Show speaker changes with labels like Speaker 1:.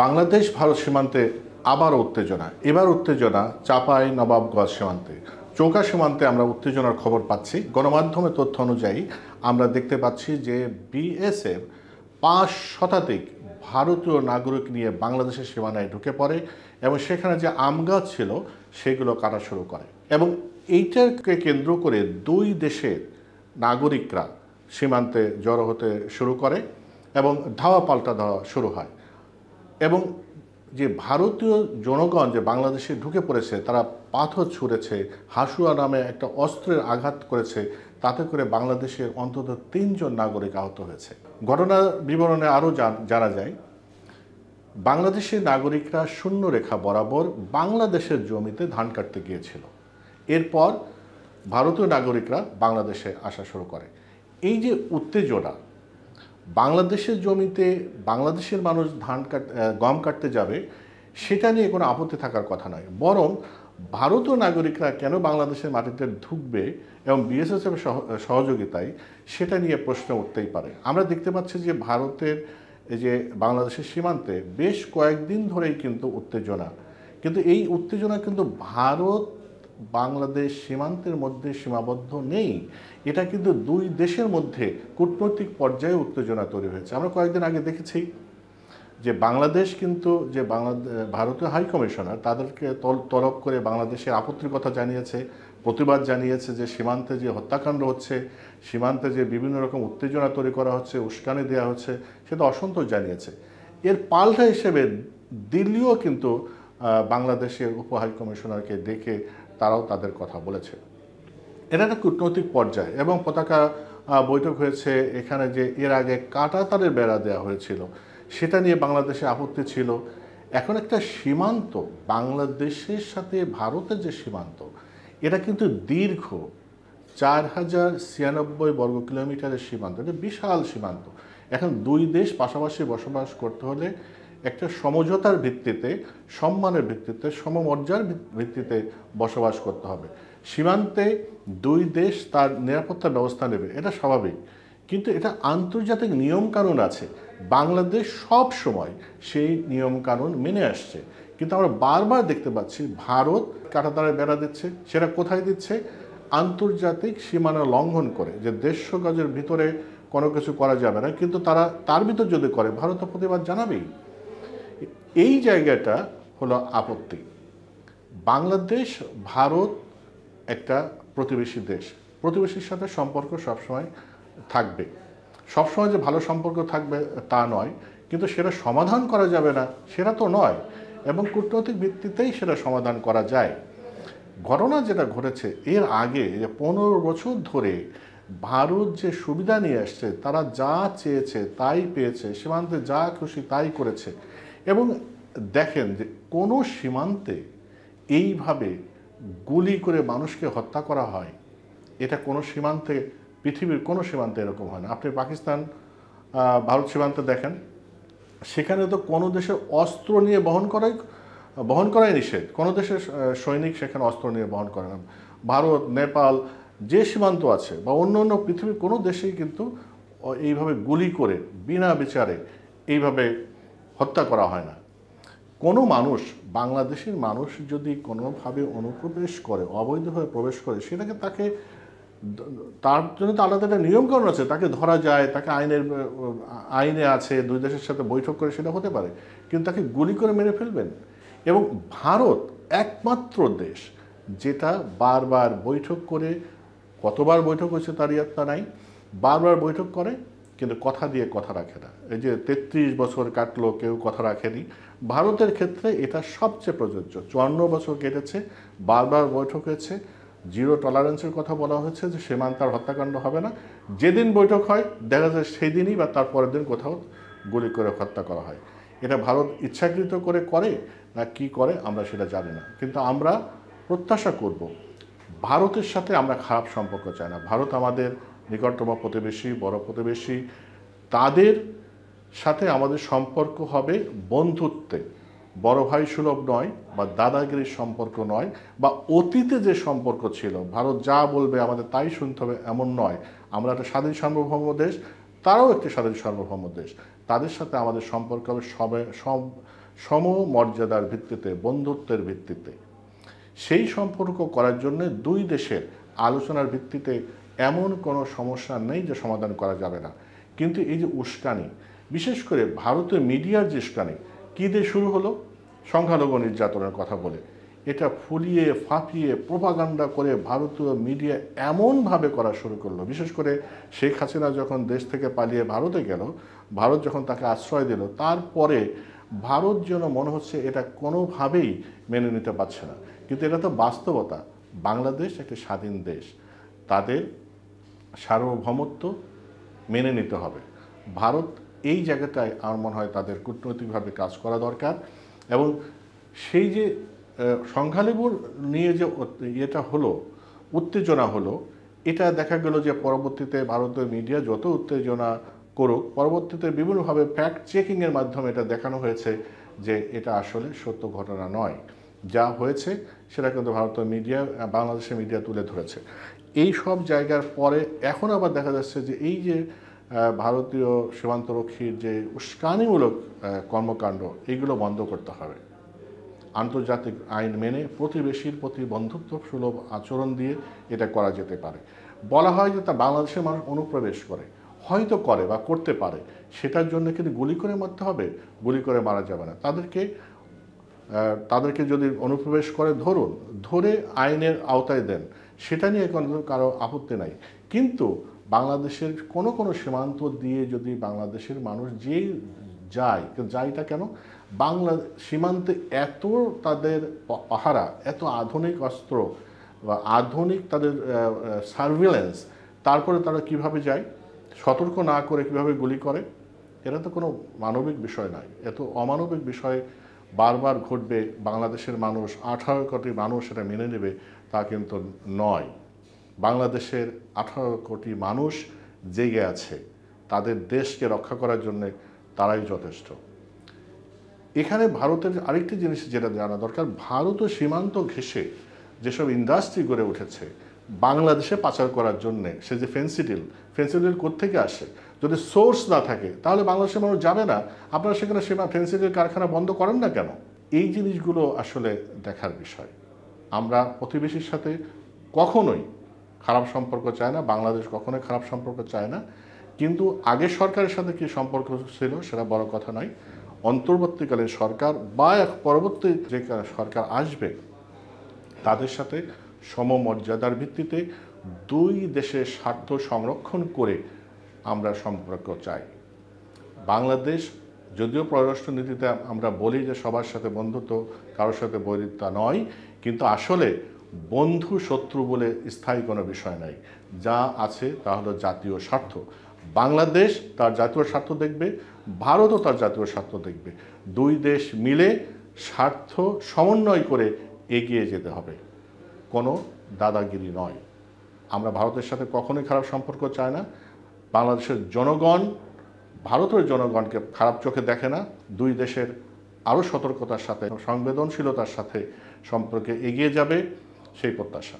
Speaker 1: বাংলাদেশ ভারত সীমান্তে আবার উত্তেজনা। এবার উত্তেজনা চাঁপাই নবাবগঞ্জ সীমান্তে। চৌকা সীমান্তে আমরা উত্তেজনার খবর পাচ্ছি। গণমাধ্যমের তথ্য অনুযায়ী আমরা দেখতে পাচ্ছি যে বিএসএফ ৫ শতাধিক ভারতীয় নাগরিক নিয়ে বাংলাদেশের সীমানায় ঢুকে পড়ে এবং সেখানে যে আম গাছ ছিল সেগুলো কাটা শুরু করে এবং এইটাকে কেন্দ্র করে দুই দেশের নাগরিকরা সীমান্তে জড়ো হতে শুরু করে এবং ধাওয়া পাল্টা ধাওয়া শুরু হয়। এবং যে ভারতীয় জনগণ যে বাংলাদেশে ঢুকে পড়েছে, তারা পাথর ছুঁড়েছে, হাসুয়া নামে একটা অস্ত্রের আঘাত করেছে, তাতে করে বাংলাদেশের অন্তত ৩ জন নাগরিক আহত হয়েছে। ঘটনার বিবরণে আরও জানা যায়, বাংলাদেশের নাগরিকরা শূন্য রেখা বরাবর বাংলাদেশের জমিতে ধান কাটতে গিয়েছিল। এরপর ভারতীয় নাগরিকরা বাংলাদেশে আসা শুরু করে। এই যে উত্তেজনা, বাংলাদেশের জমিতে বাংলাদেশের মানুষ গম কাটতে যাবে, সেটা নিয়ে কোনো আপত্তি থাকার কথা নয়, বরং ভারতীয় নাগরিকরা কেন বাংলাদেশের মাটিতে ঢুকবে এবং বিএসএফের সহযোগিতায়, সেটা নিয়ে প্রশ্ন উঠতেই পারে। আমরা দেখতে পাচ্ছি যে ভারতের এই যে বাংলাদেশের সীমান্তে বেশ কয়েকদিন ধরেই কিন্তু উত্তেজনা, কিন্তু এই উত্তেজনা কিন্তু ভারত বাংলাদেশ সীমান্তের মধ্যে সীমাবদ্ধ নেই। এটা কিন্তু দুই দেশের মধ্যে কূটনৈতিক পর্যায়ে উত্তেজনা তৈরি হয়েছে। আমরা কয়েকদিন আগে দেখেছি যে বাংলাদেশ কিন্তু যে ভারতীয় হাই কমিশনার তাদেরকে তলব করে বাংলাদেশের আপত্তির কথা জানিয়েছে, প্রতিবাদ জানিয়েছে যে সীমান্তে যে হত্যাকাণ্ড হচ্ছে, সীমান্তে যে বিভিন্ন রকম উত্তেজনা তৈরি করা হচ্ছে, উস্কানি দেওয়া হচ্ছে, সেটা অসন্তোষ জানিয়েছে। এর পাল্টা হিসেবে দিল্লিও কিন্তু বাংলাদেশের উপ হাই কমিশনারকে ডেকে তারাও তাদের কথা বলেছে। এটা একটা কূটনৈতিক পর্যায়ে এবং পতাকা বৈঠক হয়েছে। এখানে যে এর আগে কাঁটাতারের বেড়া দেওয়া হয়েছিল, সেটা নিয়ে বাংলাদেশে আপত্তি ছিল। এখন একটা সীমান্ত, বাংলাদেশের সাথে ভারতের যে সীমান্ত, এটা কিন্তু দীর্ঘ 4096 বর্গ কিলোমিটারের সীমান্ত। এটা বিশাল সীমান্ত। এখন দুই দেশ পাশাপাশি বসবাস করতে হলে একটা সমঝোতার ভিত্তিতে, সম্মানের ভিত্তিতে, সমমর্যাদার ভিত্তিতে বসবাস করতে হবে। সীমান্তে দুই দেশ তার নিরাপত্তা ব্যবস্থা নেবে, এটা স্বাভাবিক, কিন্তু এটা আন্তর্জাতিক নিয়মকানুন আছে। বাংলাদেশ সব সময় সেই নিয়মকানুন মেনে আসছে, কিন্তু আমরা বারবার দেখতে পাচ্ছি ভারত কাঁটাতারের বেড়া দিচ্ছে। সেটা কোথায় দিচ্ছে? আন্তর্জাতিক সীমানা লঙ্ঘন করে, যে 150 গজের ভিতরে কোনো কিছু করা যাবে না, কিন্তু তারা তার ভিতর যদি করে, ভারত প্রতিবাদ জানাবেই। এই জায়গাটা হলো আপত্তি। বাংলাদেশ ভারত একটা প্রতিবেশী দেশ, প্রতিবেশীর সাথে সম্পর্ক সবসময় থাকবে। সবসময় যে ভালো সম্পর্ক থাকবে তা নয়, কিন্তু সেটা সমাধান করা যাবে না সেটা তো নয়, এবং কূটনৈতিক ভিত্তিতেই সেটা সমাধান করা যায়। ঘটনা যেটা ঘটেছে এর আগে, যে 15 বছর ধরে ভারত যে সুবিধা নিয়ে আসছে, তারা যা চেয়েছে তাই পেয়েছে, সীমান্তে যা খুশি তাই করেছে। এবং দেখেন যে কোনো সীমান্তে এইভাবে গুলি করে মানুষকে হত্যা করা হয়, এটা কোনো সীমান্তে, পৃথিবীর কোনো সীমান্তে এরকম হয় না। আপনি পাকিস্তান ভারত সীমান্তে দেখেন, সেখানে তো কোনো দেশের অস্ত্র নিয়ে বহন করাই নিষেধ। কোনো দেশের সৈনিক সেখানে অস্ত্র নিয়ে বহন করে না। ভারত, নেপাল যে সীমান্ত আছে, বা অন্য অন্য পৃথিবীর কোনো দেশেই কিন্তু এইভাবে গুলি করে বিনা বিচারে এইভাবে হত্যা করা হয় না। কোনো মানুষ, বাংলাদেশের মানুষ যদি কোনোভাবে অনুপ্রবেশ করে, অবৈধভাবে প্রবেশ করে, সেটাকে তার জন্য তো আলাদা একটা নিয়মকানুন আছে, তাকে ধরা যায়, তাকে আইনে আছে, দুই দেশের সাথে বৈঠক করে সেটা হতে পারে, কিন্তু তাকে গুলি করে মেরে ফেলবেন। এবং ভারত একমাত্র দেশ যেটা বারবার বৈঠক করে, কতবার বৈঠক হয়েছে তার ইয়াত্তা নাই, বারবার বৈঠক করে কিন্তু কথা দিয়ে কথা রাখে না। এই যে 33 বছর কাটলো, কেউ কথা রাখেনি। ভারতের ক্ষেত্রে এটা সবচেয়ে প্রযোজ্য। 54 বছর কেটেছে, বারবার বৈঠক হয়েছে, জিরো টলারেন্সের কথা বলা হয়েছে যে সীমান্তে হত্যাকাণ্ড হবে না। যেদিন বৈঠক হয় দেখা যায় সেই দিনই বা তার পরের দিন কোথাও গুলি করে হত্যা করা হয়। এটা ভারত ইচ্ছাকৃত করে না কি করে আমরা সেটা জানি না, কিন্তু আমরা প্রত্যাশা করব ভারতের সাথে আমরা খারাপ সম্পর্ক চাই না। ভারত আমাদের নিকটতম প্রতিবেশী, বড় প্রতিবেশী। তাদের সাথে আমাদের সম্পর্ক হবে বন্ধুত্বে, বড় ভাই সুলভ নয়, বা দাদাগিরির সম্পর্ক নয়, বা অতীতে যে সম্পর্ক ছিল ভারত যা বলবে আমাদের তাই শুনতে হবে এমন নয়। আমরা একটা স্বাধীন সার্বভৌম দেশ, তারাও একটি স্বাধীন সার্বভৌম দেশ। তাদের সাথে আমাদের সম্পর্ক হবে সমমর্যাদার ভিত্তিতে, বন্ধুত্বের ভিত্তিতে। সেই সম্পর্ক করার জন্য দুই দেশের আলোচনার ভিত্তিতে এমন কোনো সমস্যা নেই যে সমাধান করা যাবে না। কিন্তু এই যে উস্কানি, বিশেষ করে ভারতের মিডিয়ার যে উস্কানি, কী দিয়ে শুরু হলো? সংখ্যালঘু নির্যাতনের কথা বলে এটা ফুলিয়ে ফাঁপিয়ে প্রোপাগান্ডা করে ভারতীয় মিডিয়া এমনভাবে করা শুরু করলো। বিশেষ করে শেখ হাসিনা যখন দেশ থেকে পালিয়ে ভারতে গেল, ভারত যখন তাকে আশ্রয় দিল, তারপরে ভারত যেন মনে হচ্ছে এটা কোনোভাবেই মেনে নিতে পারছে না। কিন্তু এটা তো বাস্তবতা। বাংলাদেশ একটি স্বাধীন দেশ, তাদের সার্বভৌমত্ব মেনে নিতে হবে। ভারত এই জায়গাটায় আমার মনে হয় তাদের কূটনৈতিকভাবে কাজ করা দরকার। এবং সেই যে সংখ্যালঘুর নিয়ে যে ইয়েটা হলো, উত্তেজনা হলো, এটা দেখা গেল যে পরবর্তীতে ভারতের মিডিয়া যত উত্তেজনা করুক, পরবর্তীতে বিভিন্নভাবে ফ্যাক্ট চেকিংয়ের মাধ্যমে এটা দেখানো হয়েছে যে এটা আসলে সত্য ঘটনা নয়। যা হয়েছে সেটা কিন্তু ভারতের মিডিয়া, বাংলাদেশের মিডিয়া তুলে ধরেছে। এই সব জায়গার পরে এখন আবার দেখা যাচ্ছে যে এই যে ভারতীয় সীমান্তরক্ষীর যে উস্কানিমূলক কর্মকাণ্ড, এইগুলো বন্ধ করতে হবে। আন্তর্জাতিক আইন মেনে প্রতিবেশীর প্রতি বন্ধুত্বসুলভ আচরণ দিয়ে এটা করা যেতে পারে। বলা হয় যে তা বাংলাদেশের মানুষ অনুপ্রবেশ করে, হয়তো করে বা করতে পারে, সেটার জন্য কিন্তু গুলি করে মারতে হবে? গুলি করে মারা যাবে না। তাদেরকে যদি অনুপ্রবেশ করে ধরুন, ধরে আইনের আওতায় দেন, সেটা নিয়ে কারো আপত্তি নাই। কিন্তু বাংলাদেশের কোনো কোনো সীমান্ত দিয়ে যদি বাংলাদেশের মানুষ যায়টা কেন? বাংলা সীমান্তে এত তাদের পাহারা, এত আধুনিক অস্ত্র বা আধুনিক তাদের সার্ভিলেন্স, তারপরে তারা কিভাবে যায়? সতর্ক না করে কিভাবে গুলি করে? এটা তো কোনো মানবিক বিষয় নয়। এত অমানবিক বিষয় বারবার ঘটবে, বাংলাদেশের মানুষ 18 কোটি মানুষ এটা মেনে নেবে তা কিন্তু নয়। বাংলাদেশের 18 কোটি মানুষ জেগে আছে, তাদের দেশকে রক্ষা করার জন্য তারাই যথেষ্ট। এখানে ভারতের আরেকটি জিনিস যেটা জানা দরকার, ভারতীয় সীমান্ত ঘেঁষে যেসব ইন্ডাস্ট্রি গড়ে উঠেছে বাংলাদেশে পাচার করার জন্যে, সে যে ফেন্সিডিল কোত্থেকে আসে? যদি সোর্স না থাকে তাহলে বাংলাদেশের মানুষ যাবে না। আপনারা সেখানে ফেন্সিডিল কারখানা বন্ধ করেন না কেন? এই জিনিসগুলো আসলে দেখার বিষয়। আমরা প্রতিবেশীর সাথে কখনোই খারাপ সম্পর্ক চায় না, বাংলাদেশ কখনোই খারাপ সম্পর্ক চায় না। কিন্তু আগের সরকারের সাথে কি সম্পর্ক ছিল সেটা বড় কথা নয়। অন্তর্বর্তীকালীন সরকার বা পরবর্তী যে সরকার আসবে, তাদের সাথে সমমর্যাদার ভিত্তিতে দুই দেশের স্বার্থ সংরক্ষণ করে আমরা সম্পর্ক চাই। বাংলাদেশ যদিও পররাষ্ট্রনীতিতে আমরা বলি যে সবার সাথে বন্ধুত্ব, কারোর সাথে বৈরিতা নয়, কিন্তু আসলে বন্ধু শত্রু বলে স্থায়ী কোনো বিষয় নাই। যা আছে তা হলো জাতীয় স্বার্থ। বাংলাদেশ তার জাতীয় স্বার্থ দেখবে, ভারতও তার জাতীয় স্বার্থ দেখবে। দুই দেশ মিলে স্বার্থ সমন্বয় করে এগিয়ে যেতে হবে, কোনো দাদাগিরি নয়। আমরা ভারতের সাথে কখনোই খারাপ সম্পর্ক চাই না। বাংলাদেশের জনগণ ভারতের জনগণকে খারাপ চোখে দেখে না। দুই দেশের আরও সতর্কতার সাথে, সংবেদনশীলতার সাথে সম্পর্কে এগিয়ে যাবে, সেই প্রত্যাশা।